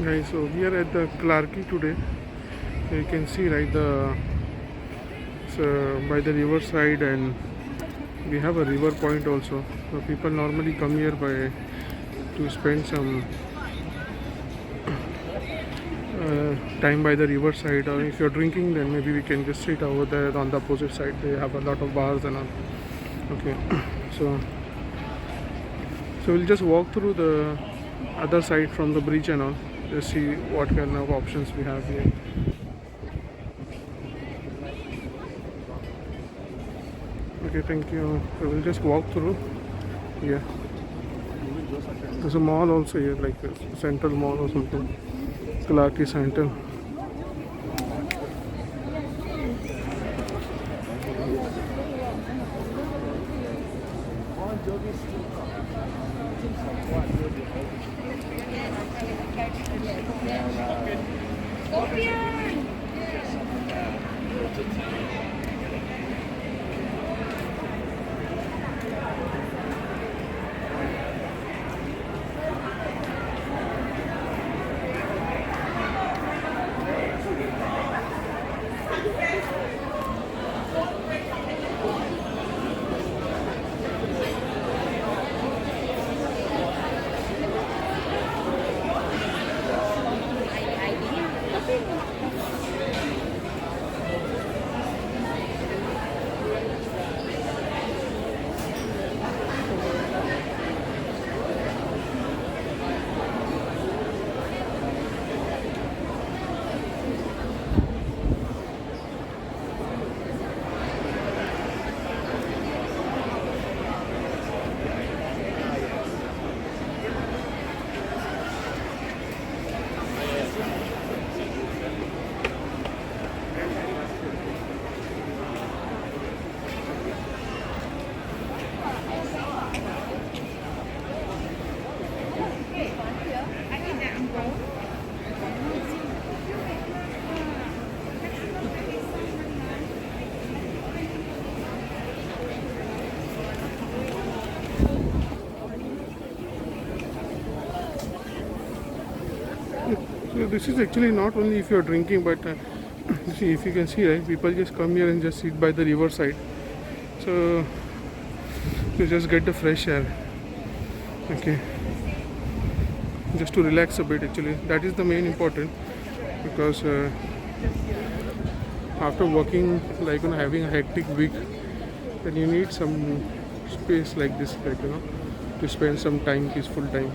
Guys, so we are at the Clarky today. You can see right the by the river side, and we have a river point also. So people normally come here by to spend some time by the river side. Or if you're drinking, then maybe we can just sit over there on the opposite side. They have a lot of bars and all. Okay, so we'll just walk through the other side from the bridge and all. Just see what kind of options we have here. Okay, thank you. So we'll just walk through. Yeah, there's a mall also here, like a Central Mall or something. Clarky Central. So this is actually not only if you're drinking, but see, if you can see, right, people just come here and just sit by the river side. So you just get the fresh air. Okay, just to relax a bit. Actually, that is the main important, because after working, like having a hectic week, then you need some space like this, like to spend some time, peaceful time.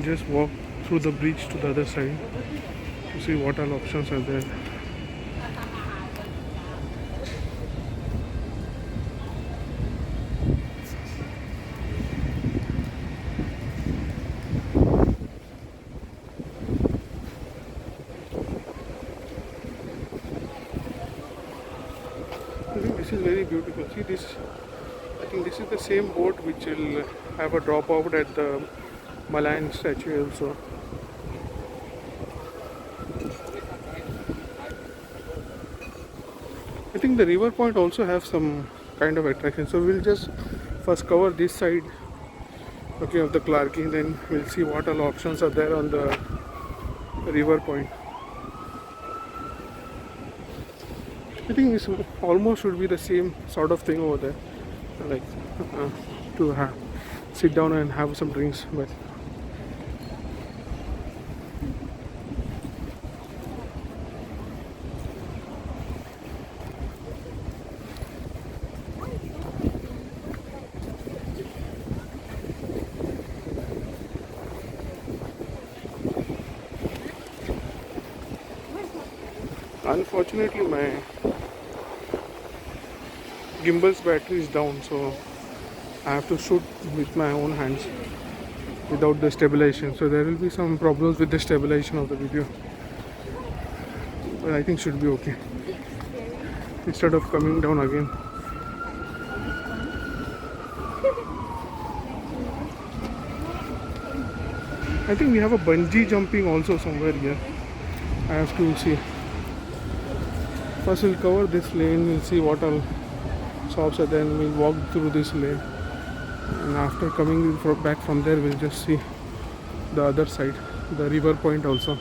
Just walk through the bridge to the other side to see what all options are there. I think this is very beautiful. See this, I think this is the same boat which will have a drop out at the Malayan statue also. I think the river point also have some kind of attraction. So we'll just first cover this side, okay, of the Clarky, then we'll see what all options are there on the river point. I think this almost should be the same sort of thing over there, like to sit down and have some drinks, but Unfortunately, my gimbal's battery is down, so I have to shoot with my own hands without the stabilization. So there will be some problems with the stabilization of the video, but I think should be okay. Instead of coming down again. I think we have a bungee jumping also somewhere here. I have to see. First we'll cover this lane, we'll see what all shops are there, and we'll walk through this lane. And after coming back from there, we'll just see the other side, the river point also.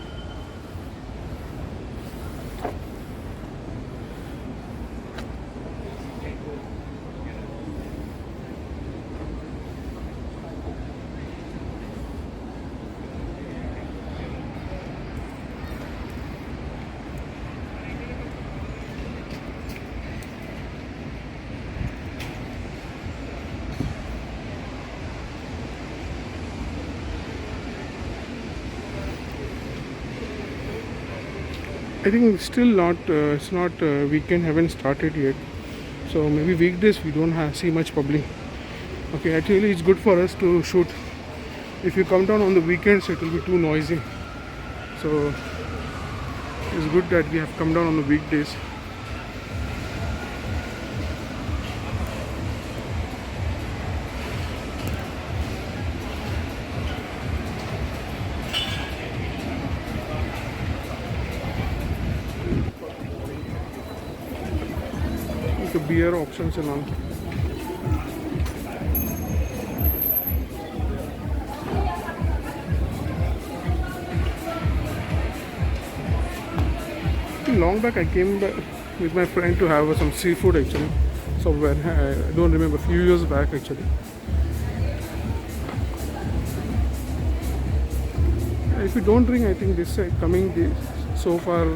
I think it's still not, it's not weekend, haven't started yet. So maybe weekdays we don't see much public. Okay, actually it's good for us to shoot. If you come down on the weekends, it will be too noisy. So it's good that we have come down on the weekdays. The beer options and all. Long back I came back with my friend to have some seafood actually somewhere. I don't remember, a few years back actually. If you don't drink, I think this side coming so far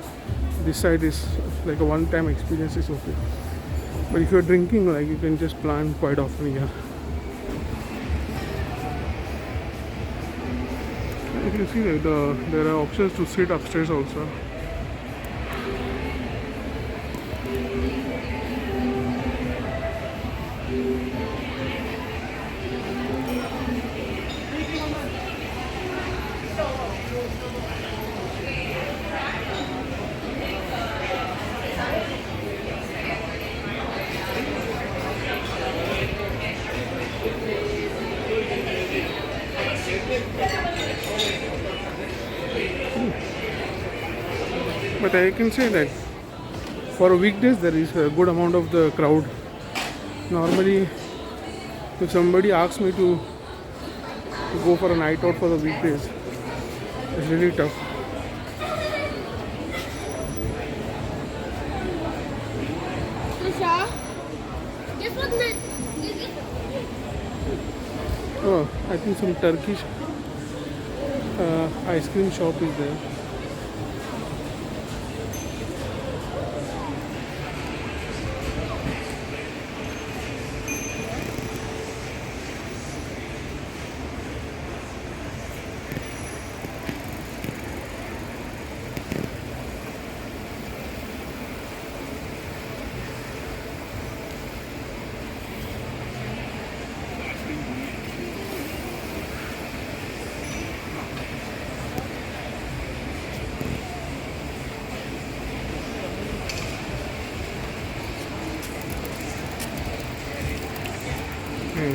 this side is like a one-time experience is okay. But if you're drinking, like you can just plan quite often here. You can see that there are options to sit upstairs also. But I can say that for weekdays there is a good amount of the crowd. Normally, if somebody asks me to go for a night out for the weekdays, it's really tough. Oh, I think some Turkish ice cream shop is there.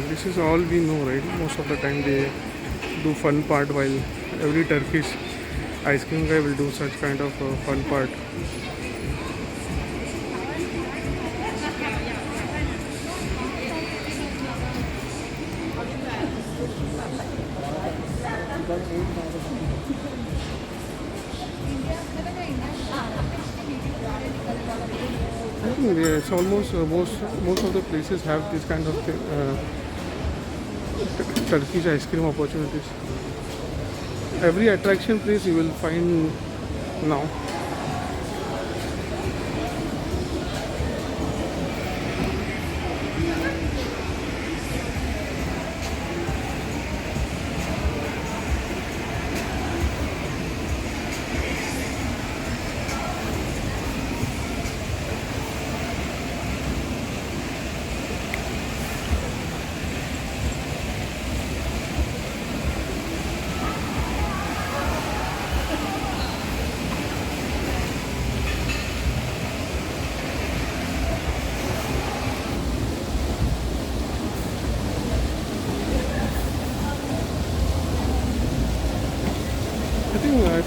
This is all we know, right? Most of the time they do fun part, while every Turkish ice cream guy will do such kind of fun part. I think it's almost most of the places have this kind of Turkish ice cream opportunities. Every attraction place you will find now.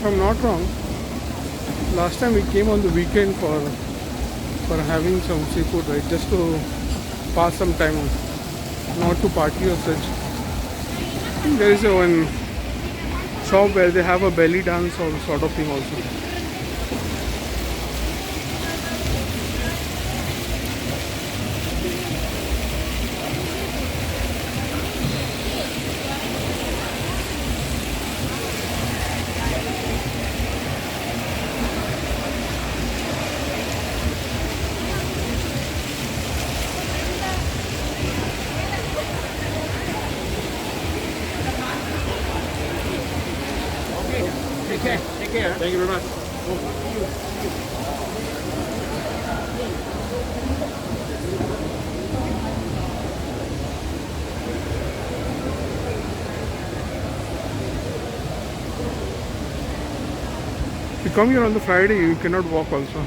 if I'm not wrong, last time we came on the weekend for having some seafood, right? Just to pass some time, not to party or such. There is a one shop where they have a belly dance or sort of thing also. Take care. Thank you very much. If you come here on the Friday, you cannot walk also.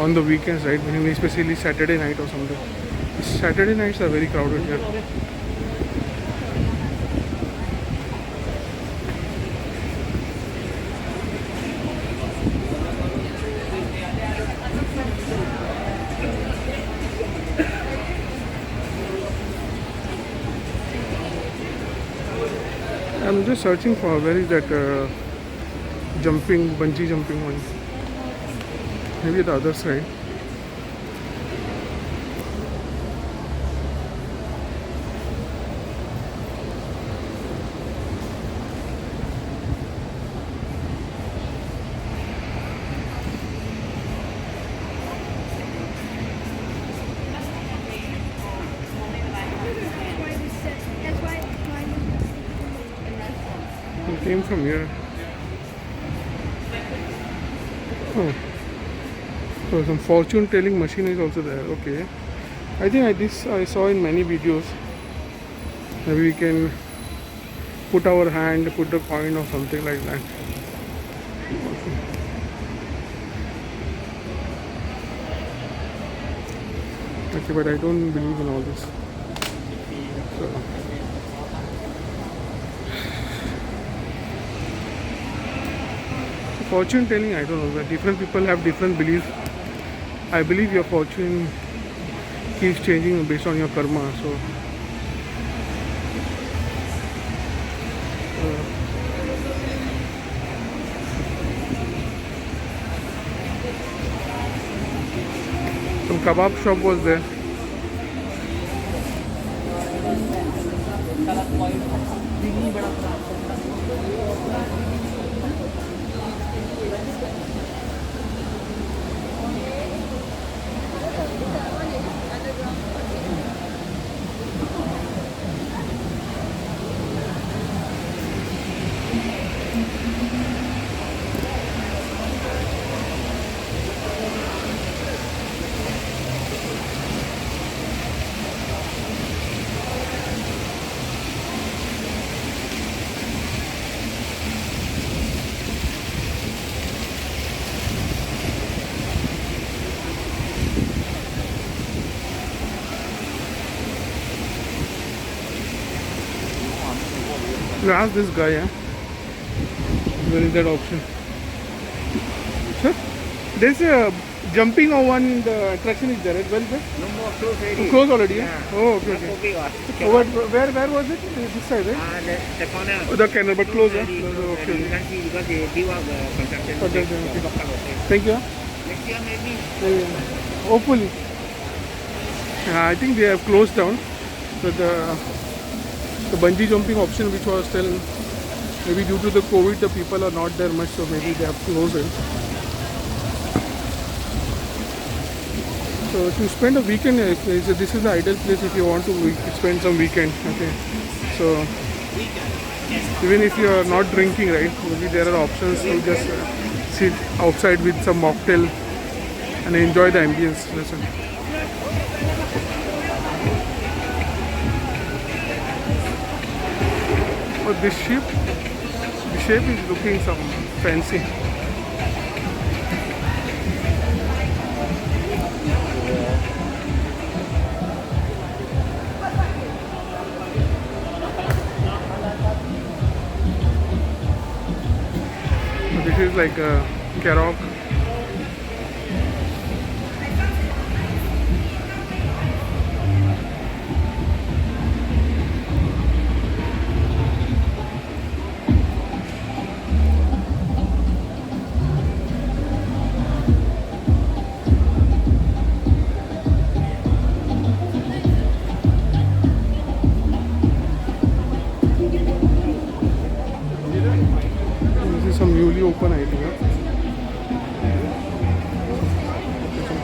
On the weekends, right? Especially Saturday night or something. Saturday nights are very crowded here. I'm just searching for where is that bungee jumping one. Maybe the other side. It came from here. Oh. So some fortune telling machine is also there. Okay. I think this I saw in many videos. Maybe we can put our hand, put the coin or something like that. Okay, but I don't believe in all this. So, fortune telling, I don't know. Different people have different beliefs. I believe your fortune keeps changing based on your karma. So, some kebab shop was there. You ask this guy, yeah? Where is that option? Sir? There's a jumping on one, the attraction is there, right? Well, there? No more close already. Close already, yeah? Yeah. Oh, okay, okay. Where was it? This side, right? The corner. Oh, the canal, but close, yeah? Already, Close, close okay, already. You okay. can see because they build up the construction. Okay, okay. Block up, okay. Thank you. Yeah? Next year maybe. Hopefully. I think they have closed down. So the bungee jumping option which was still, maybe due to the COVID, the people are not there much, so maybe they have closed it. So to spend a weekend, this is the ideal place if you want to spend some weekend. Okay. So even if you are not drinking, right, maybe there are options to just sit outside with some mocktail and enjoy the ambience. Listen. But this shape is looking some fancy. is like Kerok. This is some newly open, I think. Huh? Some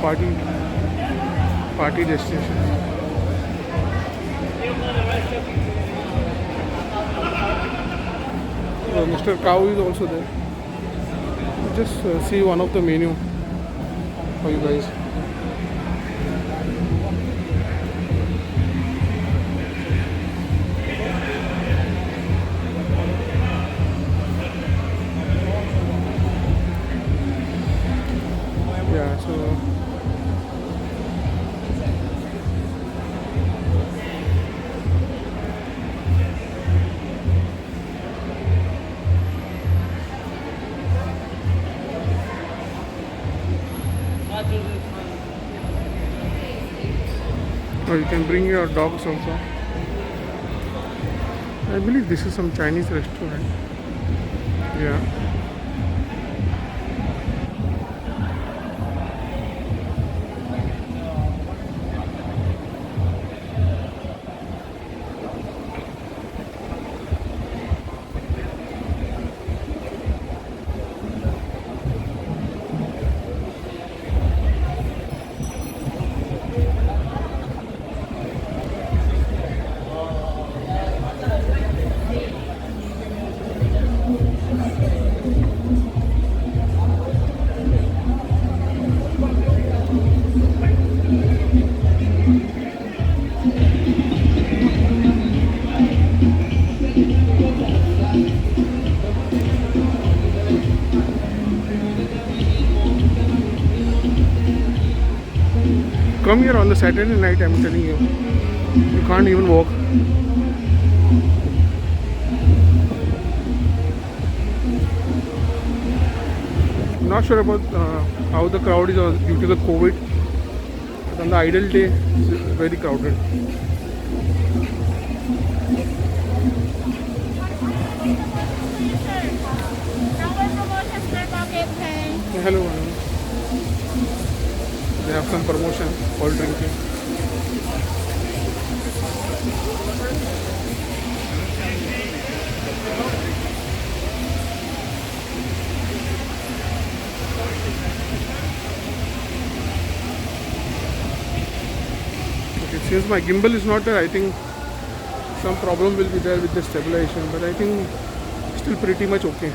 party destination. Mr. Cow is also there. Just see one of the menu for you guys. Yeah, so or you can bring your dogs also. I believe this is some Chinese restaurant. Yeah. Come here on the Saturday night, I'm telling you. You can't even walk. I'm not sure about how the crowd is due to the COVID. But on the ideal day, it's very crowded. Hello, madam. They have some promotion for drinking. Okay, since my gimbal is not there, I think some problem will be there with the stabilization, but I think still pretty much okay.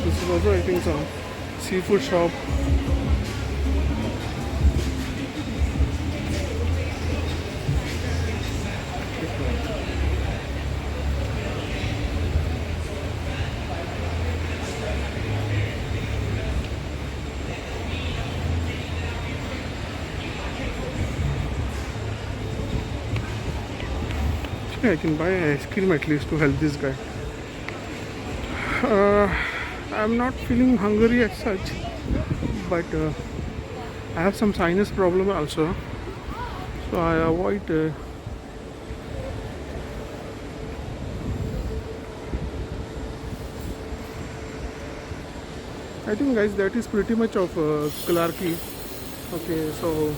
This is also, I think, some seafood shop. I can buy ice cream at least to help this guy. I'm not feeling hungry as such, but I have some sinus problem also, so I avoid. I think, guys, that is pretty much of Clarke. Okay, so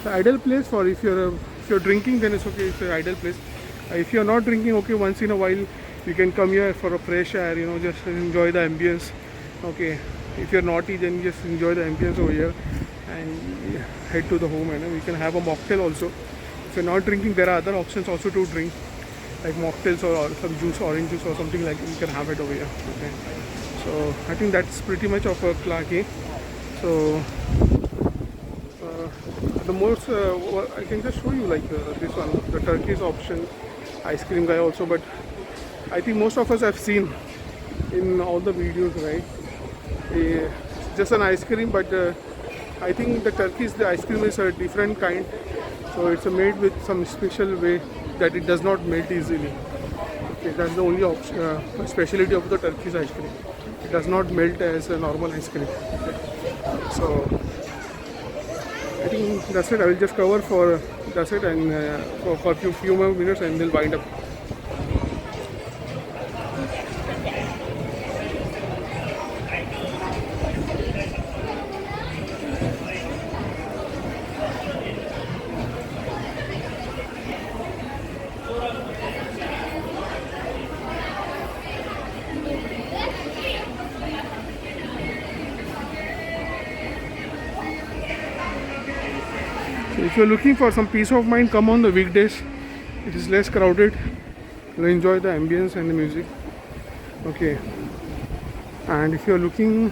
the ideal place for if you're drinking, then it's okay. It's an ideal place. If you're not drinking, okay, once in a while you can come here for a fresh air, you know, just enjoy the ambience. Okay, if you're naughty, then just enjoy the ambience over here and head to the home, and we can have a mocktail also. If you're not drinking, there are other options also to drink, like mocktails or some juice, orange juice or something like that. You can have it over here. Okay, so I think that's pretty much of a Clarke. So the most I can just show you, like this one, the Turkish option, ice cream guy also, but I think most of us have seen in all the videos, right? Just an ice cream, but I think the Turkish the ice cream is a different kind, so it's made with some special way that it does not melt easily. Okay, that's the only option, specialty of the Turkish ice cream. It does not melt as a normal ice cream. Okay. So I think that's it. I will just cover for that's it, and for few more minutes, and we'll wind up. So if you're looking for some peace of mind, come on the weekdays. It is less crowded. You'll enjoy the ambience and the music. Okay. And if you're looking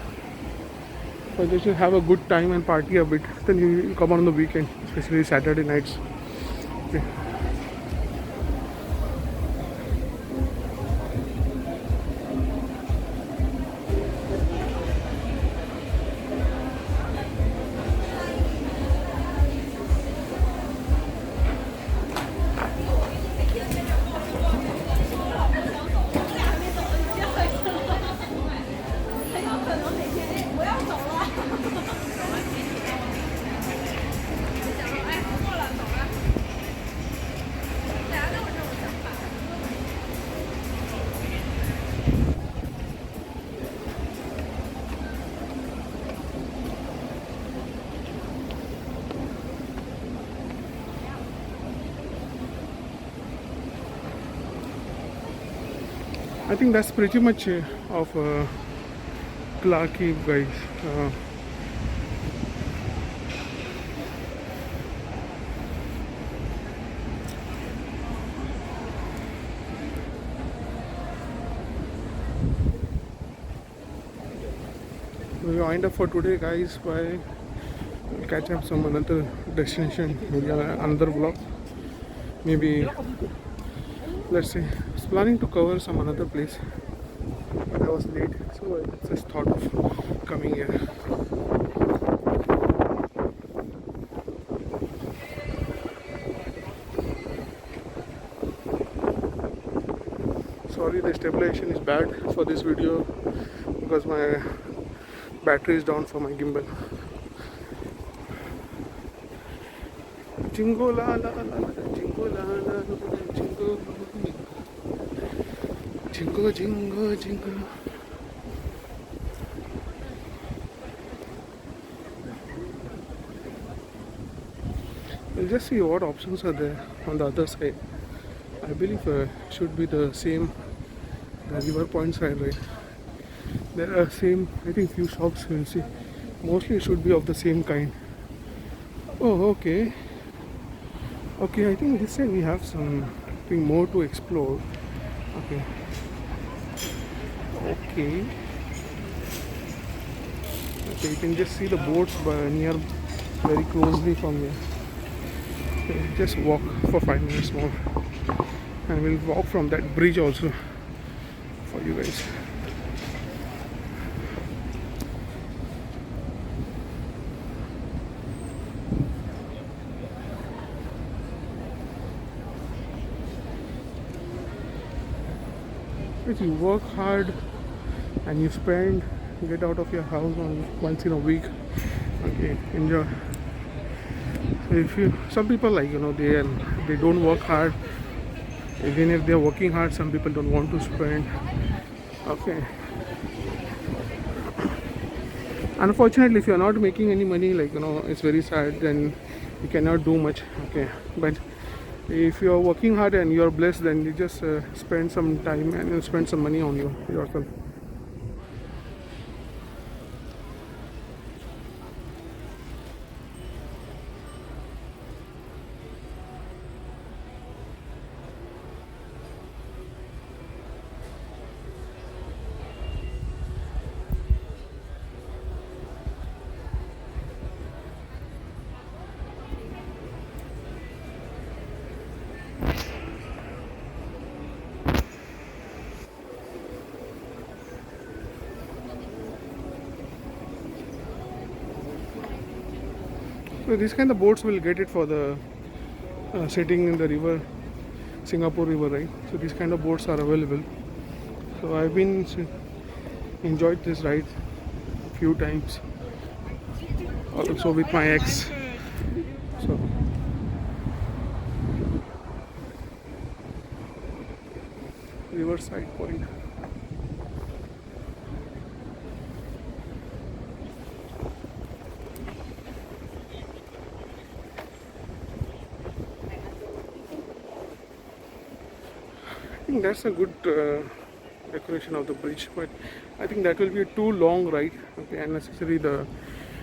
for just to have a good time and party a bit, then you come on the weekend, especially Saturday nights. Okay. I think that's pretty much of Clarky, guys. We wind up for today, guys. By we'll catch up some another destination, maybe another vlog. Maybe let's say I was planning to cover some another place, but I was late, so I just thought of coming here. Sorry, the stabilization is bad for this video because my battery is down for my gimbal. Jingo la la la la, jingo la la la, jingo, jingo, jingo, jingo. We'll just see what options are there on the other side. I believe should be the same, the river point side, right? There are same, I think few shops we'll see. Mostly it should be of the same kind. Oh, okay. Okay, I think this side we have something more to explore. Okay. Okay. Okay, you can just see the boats near very closely from here. Okay, just walk for 5 minutes more, and we'll walk from that bridge also for you guys. If you work hard and you get out of your house once in a week, okay, enjoy. So if some people like they don't work hard. Even if they're working hard, some people don't want to spend. Okay. Unfortunately, if you're not making any money, it's very sad. Then you cannot do much. Okay, but if you're working hard and you're blessed, then you just spend some time and you spend some money on yourself. So these kind of boats will get it for the sitting in the river, Singapore River, right? So these kind of boats are available. So I've been enjoyed this ride few times, also with my ex. So Riverside Point. I think that's a good decoration of the bridge, but I think that will be a too long ride. Okay, unnecessarily the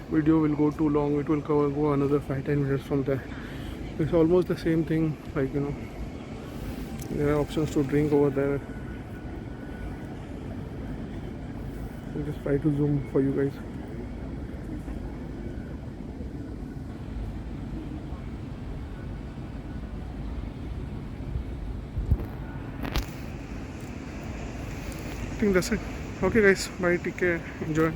video will go too long. It will go another 5-10 minutes from there. It's almost the same thing. Like, you know, there are options to drink over there. I'll just try to zoom for you guys. I think that's it. Okay guys, bye, take care, enjoy.